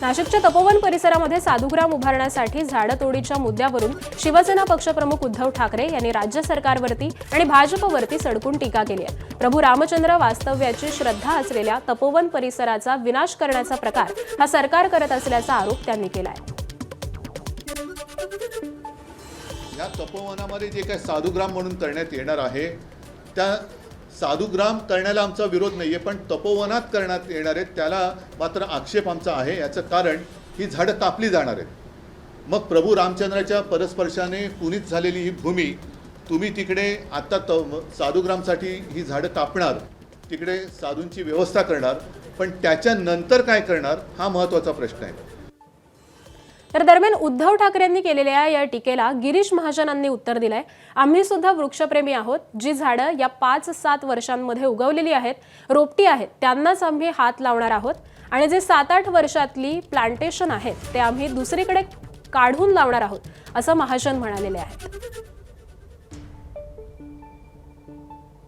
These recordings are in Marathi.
नाशिकच्या तपोवन परिसरामध्ये साधुग्राम उभारण्यासाठी झाडतोडीच्या मुद्द्यावरून शिवसेना पक्षप्रमुख उद्धव ठाकरे यांनी राज्य सरकारवरती आणि भाजपवरती सडकून टीका केली आहे। प्रभू रामचंद्र वास्तव्याची श्रद्धा असलेल्या तपोवन परिसराचा विनाश करण्याचा प्रकार हा सरकार करत असल्याचा आरोप त्यांनी केला आहे। या तपोवनामध्ये जे काही साधुग्राम म्हणून करण्यात येणार आहे त्या साधुग्राम करण्याला आमचा विरोध नाही आहे, पण तपोवनात करण्यात येणार आहे त्याला मात्र आक्षेप आमचा आहे। याचं कारण ही झाडं कापली जाणार आहेत। मग प्रभू रामचंद्राच्या परस्पर्शाने पुनीत झालेली ही भूमी तुम्ही तिकडे आता साधुग्रामसाठी ही झाडं कापणार, तिकडे साधूंची व्यवस्था करणार, पण त्याच्यानंतर काय करणार हा महत्त्वाचा प्रश्न आहे। तर दरम्यान उद्धव ठाकरेंनी केलेल्या या टीकेला गिरीश महाजनांनी उत्तर दिलंय। आम्ही सुद्धा वृक्षप्रेमी आहोत। जी झाडं या 5-7 वर्षांमध्ये उगवलेली आहेत, रोपटी आहेत, त्यांनाच आम्ही हात लावणार आहोत आणि जे 7-8 वर्षातली प्लांटेशन आहेत ते आम्ही दुसरीकडे काढून लावणार आहोत, असं महाजन म्हणालेले आहेत।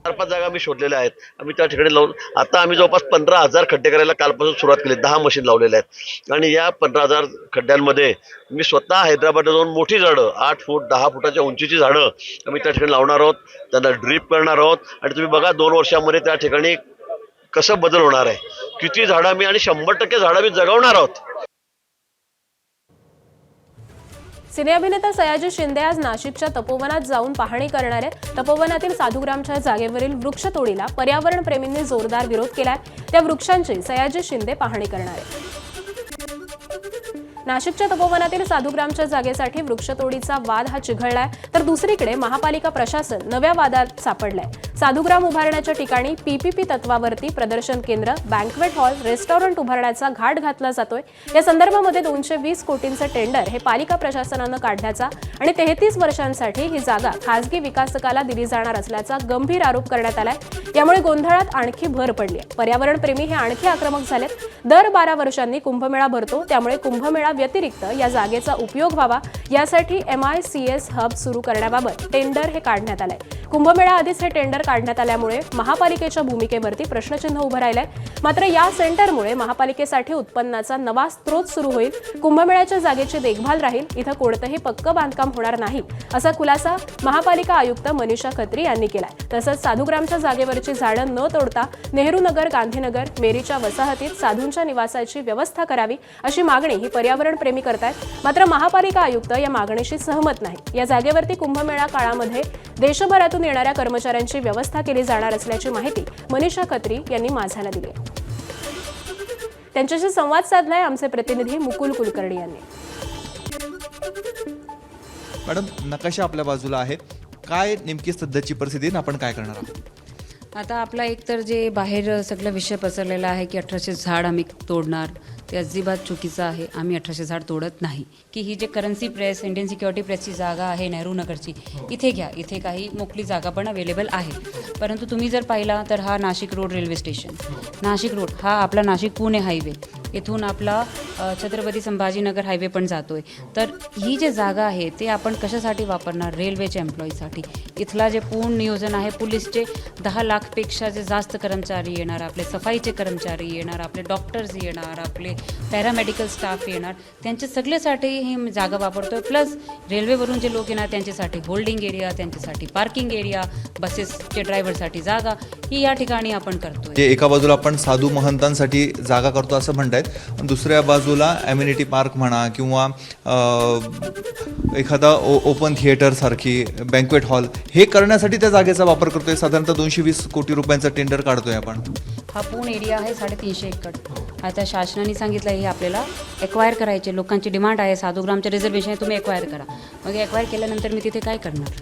4-5 जागा आम्ही शोधलेल्या आहेत। आम्ही त्या ठिकाणी लावून आता आम्ही जवळपास 15,000 खड्डे करायला कालपासून सुरुवात केली। 10 मशीन लावलेल्या आहेत आणि या 15,000 खड्ड्यांमध्ये मी स्वतः हैदराबादला जाऊन मोठी झाडं 8 फूट 10 फुटाच्या उंचीची झाडं आम्ही त्या ठिकाणी लावणार आहोत, त्यांना ड्रीप करणार आहोत आणि तुम्ही बघा 2 वर्षांमध्ये त्या ठिकाणी कसं बदल होणार आहे, किती झाडं आम्ही आणि 100% झाडं आम्ही जगवणार आहोत। सिने अभिनेता सयाजी शिंदे आज नाशिकच्या तपोवनात जाऊन पाहणी करणार आहेत। तपोवनातील साधुग्रामच्या जागेवरील वृक्षतोडीला पर्यावरण प्रेमींनी जोरदार विरोध केलाय। त्या वृक्षांची सयाजी शिंदे पाहणी करणार आहेत। नाशिकच्या तपोवनातील साधुग्रामच्या जागेसाठी वृक्षतोडीचा वाद हा चिघळलाय, तर दुसरीकडे महापालिका प्रशासन नव्या वादात सापडलंय। साधुग्राम उभारण्याच्या ठिकाणी पीपीपी तत्वावरती प्रदर्शन केंद्र, बँक्वेट हॉल, रेस्टॉरंट उभारण्याचा घाट घातला जातोय। या संदर्भामध्ये 220 कोटींचं टेंडर हे पालिका प्रशासनानं काढण्याचा आणि 33 वर्षांसाठी ही जागा खासगी विकासकाला दिली जाणार असल्याचा गंभीर आरोप करण्यात आलाय। यामुळे गोंधळात आणखी भर पडली आहे। पर्यावरण प्रेमी हे आणखी आक्रमक झालेत। दर 12 वर्षांनी कुंभमेळा भरतो, त्यामुळे कुंभमेळा व्यतिरिक्त या जागेचा उपयोग व्हावा यासाठी MICS हब सुरू करण्याबाबत टेंडर हे काढण्यात आलंय। कुंभमेळा आधीच हे टेंडर काढण्यात आल्यामुळे महापालिकेच्या भूमिकेवरती प्रश्नचिन्ह उभं राहिलंय। मात्र या सेंटरमुळे महापालिकेसाठी उत्पन्नाचा नवा स्रोत सुरू होईल। कुंभमेळ्याच्या जागेची देखभाल राहील, इथं कोणतंही पक्कं बांधकाम होणार नाही, असा खुलासा महापालिका आयुक्त मनीषा खत्री यांनी केलाय। तसंच साधुग्रामच्या जागेवरची झाडं न तोडता नेहरू नगर, गांधीनगर, मेरीच्या वसाहतीत साधूंच्या निवासाची व्यवस्था करावी अशी मागणी ही पर्यावरण प्रेमी करतायत। मात्र महापालिका आयुक्त या मागणीशी सहमत नाही। या जागेवरती कुंभमेळा काळामध्ये देशभरातून येणाऱ्या कर्मचाऱ्यांची व्यवस्था केली जाणार असल्याची माहिती मनीषा खत्री यांनी माझाला दिली आहे। त्यांच्याशी संवाद साधलाय आमचे प्रतिनिधी मुकुल कुलकर्णी यांनी। मॅडम, नकाशा आपल्या बाजूला आहे, काय नेमकी सध्याची परिस्थिती आणि आपण काय करणार आहोत? आता आपला एकतर जे बाहेर सगळा विषय पसरलेला आहे की 1800 झाड आम्ही तोडणार, ते अजिबात चुकीचं आहे। आम्ही 1800 झाड तोडत नाही। की ही जे करन्सी प्रेस, इंडियन सिक्युरिटी प्रेसची जागा आहे नेहरू नगरची, इथे घ्या, इथे काही मोकळी जागा पण अवेलेबल आहे। परंतु तुम्ही जर पाहिला तर हा Nashik road railway station, Nashik road हा आपला नाशिक पुणे हायवे, इथून आपला छत्रपती संभाजीनगर हायवे पण जातोय। तर ही जे जागा आहे ते आपण कशासाठी वापरणार? रेल्वेच्या एम्प्लॉईसाठी। इथला जे पूर्ण नियोजन आहे, पोलीसचे 10 लाखपेक्षा जे जास्त कर्मचारी येणार, आपले सफाईचे कर्मचारी येणार, आपले डॉक्टर्स येणार, आपले पॅरामेडिकल स्टाफ येणार, त्यांच्या सगळ्यासाठी ही जागा वापरतोय। प्लस रेल्वेवरून जे लोक येणार त्यांच्यासाठी होल्डिंग एरिया, त्यांच्यासाठी पार्किंग एरिया, बसेसचे ड्रायव्हरसाठी जागा ही या ठिकाणी आपण करतोय। एका बाजूला आपण साधू महंतांसाठी जागा करतो असं म्हणतायत, दुसऱ्या बाजूला ॲम्युनिटी पार्क म्हणा किंवा एखादा ओपन थिएटर सारखी बँक्वेट हॉल हे करण्यासाठी त्या जागेचा वापर करतोय। साधारणतः 220 कोटी रुपयांचं टेंडर काढतोय आपण। हा पूर्ण एरिया आहे 350 एकर। आता शासनाने सांगितलं हे आपल्याला एक्वायर करायचे, लोकांची डिमांड आहे साधुग्रामचे रिझर्वेशन आहे, तुम्ही एक्वायर करा। मग एक्वायर केल्यानंतर मी तिथे काय करणार?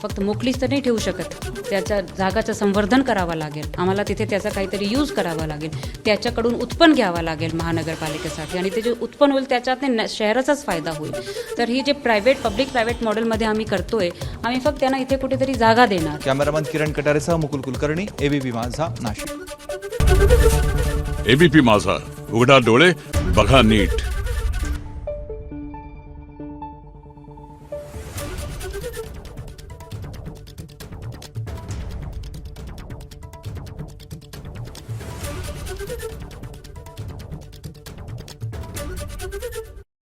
फक्त मोकळीच तर नाही ठेवू शकत, त्याच्या जागाचं संवर्धन करावं लागेल आम्हाला, तिथे त्याचा काहीतरी यूज करावा लागेल, त्याच्याकडून उत्पन्न घ्यावं लागेल महानगरपालिकेसाठी आणि ते जे उत्पन्न होईल त्याच्यात शहराचाच फायदा होईल। तर ही जे पब्लिक प्रायव्हेट मॉडेलमध्ये आम्ही करतोय, आम्ही फक्त त्यांना इथे कुठेतरी जागा देणार। कॅमेरामॅन किरण कटारेसह मुकुल कुलकर्णी, ABP माझा, नाशिक। ABP माझा, उघडा डोळे बघा नीट।